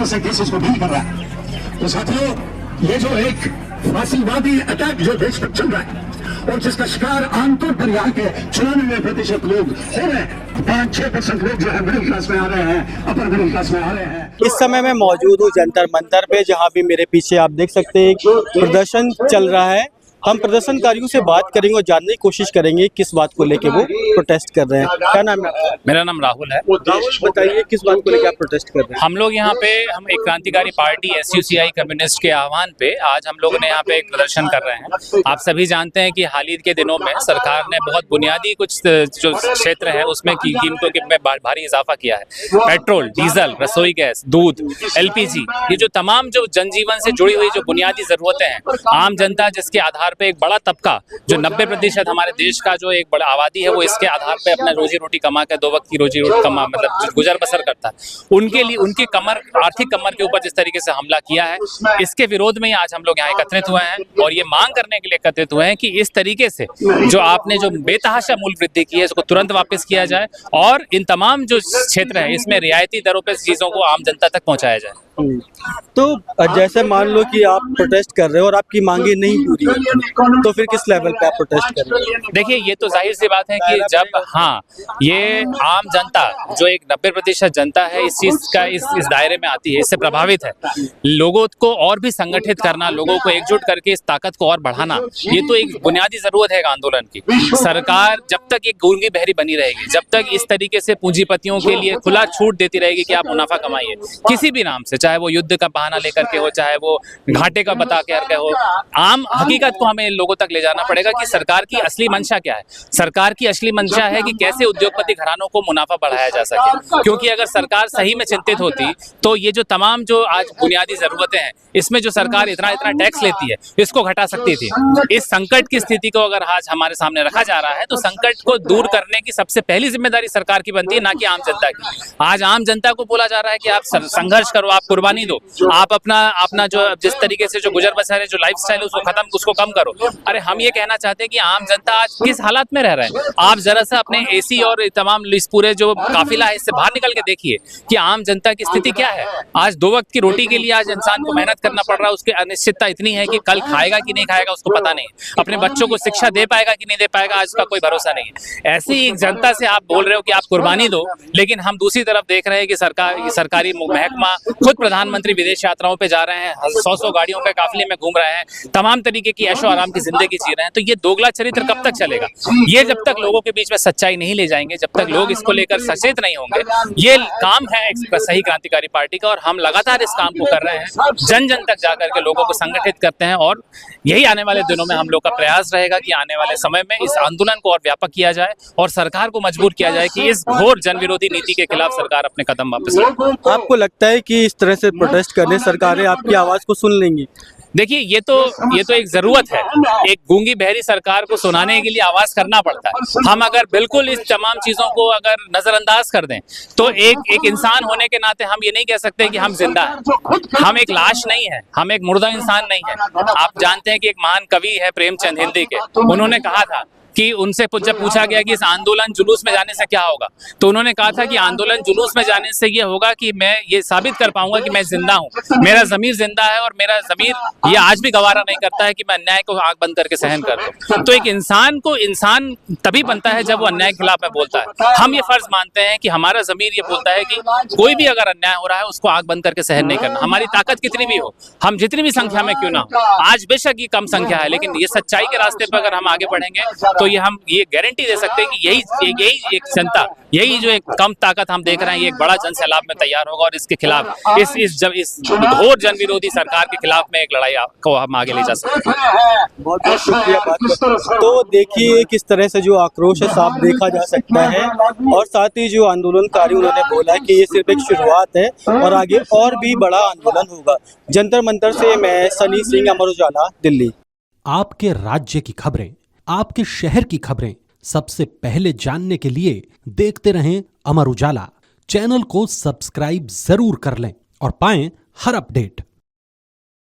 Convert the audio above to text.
तरह से केसेस को डील कर रहा है। तो साथियों, ये जो एक फांसीवादी अटैक जो देश पर चल रहा है और जिसका शिकार आमतौर पर यहाँ के 94% लोग हो रहे हैं, 5-6% लोग जो है मिडिल क्लास में आ रहे हैं, अपर मिडिल क्लास में आ रहे हैं। इस समय मैं मौजूद हूँ जंतर मंतर पे, जहाँ भी मेरे पीछे आप देख सकते हैं प्रदर्शन चल रहा है। हम प्रदर्शनकारियों से बात करेंगे और जानने की कोशिश करेंगे किस बात को लेके वो प्रोटेस्ट कर रहे हैं। क्या नाम है आपका? मेरा नाम राहुल है। राहुल, बताइए किस बात को लेके आप प्रोटेस्ट कर रहे हैं? हम लोग यहाँ पे हम एक क्रांतिकारी पार्टी SUCI कम्युनिस्ट के आह्वान पे आज हम लोगों ने यहाँ पे एक प्रदर्शन कर रहे हैं। आप सभी जानते हैं कि हाल ही के दिनों में सरकार ने बहुत बुनियादी कुछ जो क्षेत्र है उसमें कीमतों में भारी इजाफा किया है। पेट्रोल, डीजल, रसोई गैस, दूध, LPG, ये जो तमाम जो जनजीवन से जुड़ी हुई जो बुनियादी जरूरतें हैं, आम जनता जिसके आधार पे एक बड़ा तबका जो 90% हमारे देश का जो एक बड़ा आबादी है वो इसके आधार पे अपना रोजी रोटी कमा के 2 वक्त की रोजी रोटी कमा मतलब गुजर बसर करता है, उनके लिए उनकी आर्थिक कमर के ऊपर जिस तरीके से हमला किया है, इसके विरोध में ही आज हम लोग यहाँ एकत्रित हुए हैं और ये मांग करने के लिए एकत्रित हुए हैं कि इस तरीके से जो आपने जो बेतहाशा मूल्य वृद्धि की है इसको तुरंत वापस किया जाए और इन तमाम जो क्षेत्र है इसमें रियायती दरों पे चीजों को आम जनता तक पहुंचाया जाए। तो जैसे मान लो कि आप प्रोटेस्ट कर रहे हो और आपकी मांगे नहीं पूरी है, तो फिर किस लेवल पे आप प्रोटेस्ट कर रहे हो? देखिए, ये तो जाहिर सी बात है कि जब ये आम जनता जो एक 90% जनता है इस चीज का इस दायरे में आती है, इससे प्रभावित है, लोगों को और भी संगठित करना, लोगों को एकजुट करके इस ताकत को और बढ़ाना, ये तो एक बुनियादी जरूरत है एक आंदोलन की। सरकार जब तक एक गूंगी बहरी बनी रहेगी, जब तक इस तरीके से पूंजीपतियों के लिए खुला छूट देती रहेगी कि आप मुनाफा कमाइए किसी भी नाम से, चाहे वो युद्ध का बहाना लेकर के हो, चाहे वो घाटे का बता करके हो, आम हकीकत को हमें लोगों तक ले जाना पड़ेगा कि सरकार की असली मंशा क्या है। सरकार की असली मंशा है कि कैसे उद्योगपति घरानों को मुनाफा बढ़ाया जा सके, क्योंकि अगर सरकार सही में चिंतित होती तो ये जो तमाम जो आज बुनियादी जरूरतें हैं इसमें जो सरकार इतना टैक्स लेती है इसको घटा सकती थी। इस संकट की स्थिति को अगर आज हमारे सामने रखा जा रहा है तो संकट को दूर करने की सबसे पहली जिम्मेदारी सरकार की बनती है, ना कि आम जनता की। आज आम जनता को बोला जा रहा है कि आप संघर्ष करो, आप कुर्बानी दो, आप अपना जो जिस तरीके से जो गुजर बसर है, जो लाइफस्टाइल है उसको कम करो। अरे हम ये कहना चाहते हैं कि आम जनता आज किस हालात में रह रहा है। आप जरा सा अपने AC और तमाम इस पूरे जो काफिला है इससे बाहर निकल के देखिए कि आम जनता की स्थिति क्या है। आज 2 वक्त की रोटी के लिए आज इंसान को मेहनत करना पड़ रहा है, उसकी अनिश्चितता इतनी है कि कल खाएगा कि नहीं खाएगा उसको पता नहीं, अपने बच्चों को शिक्षा दे पाएगा कि नहीं दे पाएगा आज का कोई भरोसा नहीं है। ऐसी एक जनता से आप बोल रहे हो कि आप कुर्बानी दो, लेकिन हम दूसरी तरफ देख रहे हैं कि सरकारी महकमा खुद प्रधानमंत्री विदेश यात्राओं पे जा रहे हैं, 100 गाड़ियों के काफिले में घूम रहे हैं, तमाम तरीके की ऐशो आराम की जिंदगी जी रहे हैं। तो ये दोगला चरित्र कब तक चलेगा? ये जब तक लोगों के बीच में सच्चाई नहीं ले जाएंगे, जब तक लोग इसको लेकर सचेत नहीं होंगे, ये काम है एक सही क्रांतिकारी पार्टी का और हम लगातार इस काम को कर रहे हैं, जन जन तक जाकर के लोगों को संगठित करते हैं और यही आने वाले दिनों में हम लोग का प्रयास रहेगा कि आने वाले समय में इस आंदोलन को और व्यापक किया जाए और सरकार को मजबूर किया जाए कि इस घोर जन विरोधी नीति के खिलाफ सरकार अपने कदम वापस ले। आपको लगता है कि इस तरह से प्रोटेस्ट करने सरकारें आपकी आवाज को सुन लेंगी? देखिए, ये तो एक जरूरत है, एक गूंगी बहरी सरकार को सुनाने के लिए आवाज करना पड़ता है। हम अगर बिल्कुल इस तमाम चीजों को अगर नजरअंदाज कर दें तो एक इंसान होने के नाते हम ये नहीं कह सकते कि हम जिंदा हैं। हम एक लाश नहीं है, हम एक मुर्दा इंसान नहीं है। आप जानते हैं कि एक महान कवि है प्रेमचंद हिंदी के, उन्होंने कहा था कि उनसे जब पूछा गया कि इस आंदोलन जुलूस में जाने से क्या होगा, तो उन्होंने कहा था कि आंदोलन जुलूस में जाने से ये होगा कि मैं ये साबित कर पाऊंगा कि मैं जिंदा हूँ, मेरा जमीर जिंदा है और मेरा जमीर ये आज भी गवारा नहीं करता है कि मैं अन्याय को आंख बंद करके सहन कर दूं। तो एक इंसान को इंसान तभी बनता है जब वो अन्याय के खिलाफ में बोलता है। हम ये फर्ज मानते हैं कि हमारा जमीर ये बोलता है कि कोई भी अगर अन्याय हो रहा है उसको आंख बंद करके सहन नहीं करना, हमारी ताकत कितनी भी हो, हम जितनी भी संख्या में क्यों ना हो। आज बेशक ये कम संख्या है, लेकिन ये सच्चाई के रास्ते पर अगर हम आगे बढ़ेंगे तो ये हम ये गारंटी दे सकते हैं कि यही एक जनता, यही जो एक कम ताकत हम देख रहे हैं, ये एक बड़ा जन सैलाब में तैयार होगा और इसके खिलाफ इस घोर जन विरोधी सरकार के खिलाफ में एक लड़ाई को हम आगे ले जा सकते हैं। बहुत बहुत शुक्रिया बात। तो देखिए किस तरह से जो आक्रोश है साफ देखा जा सकता है और साथ ही जो आंदोलनकारी उन्होंने बोला कि ये सिर्फ एक शुरुआत है और आगे और भी बड़ा आंदोलन होगा। जंतर मंतर से मैं सनी सिंह, अमर उजाला, दिल्ली। आपके राज्य की खबरें, आपके शहर की खबरें सबसे पहले जानने के लिए देखते रहें अमर उजाला। चैनल को सब्सक्राइब जरूर कर लें और पाएं हर अपडेट।